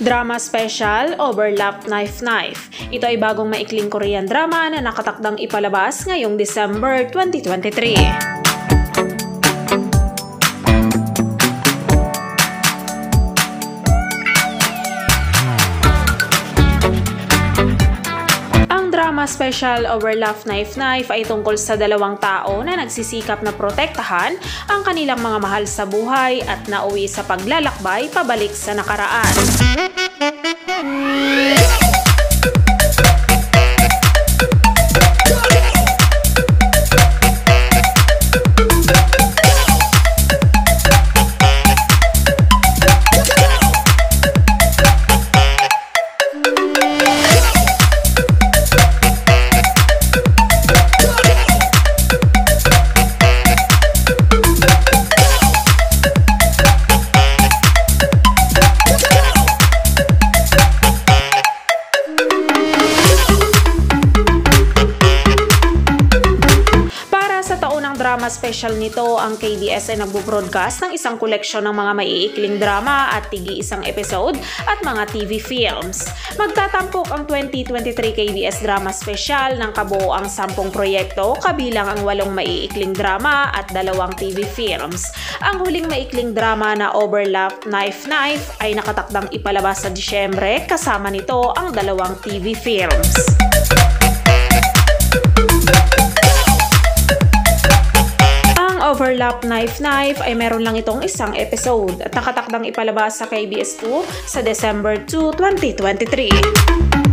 Drama Special, Overlap Knife Knife. Ito ay bagong maikling Korean drama na nakatakdang ipalabas ngayong December 2023. Drama Special Overlap Knife Knife ay tungkol sa dalawang tao na nagsisikap na protektahan ang kanilang mga mahal sa buhay at nauwi sa paglalakbay pabalik sa nakaraan. Drama special nito, ang KBS ay nagbo-broadcast ng isang koleksyon ng mga maiikling drama at tigi-isang episode at mga TV films. Magtatampok ang 2023 KBS Drama Special ng kabuoang 10 proyekto kabilang ang 8 maiikling drama at 2 TV films. Ang huling maikling drama na Overlap Knife Knife ay nakatakdang ipalabas sa Disyembre, kasama nito ang 2 TV films. Overlap Knife Knife ay meron lang itong isang episode at nakatakdang ipalabas sa KBS2 sa December 2, 2023.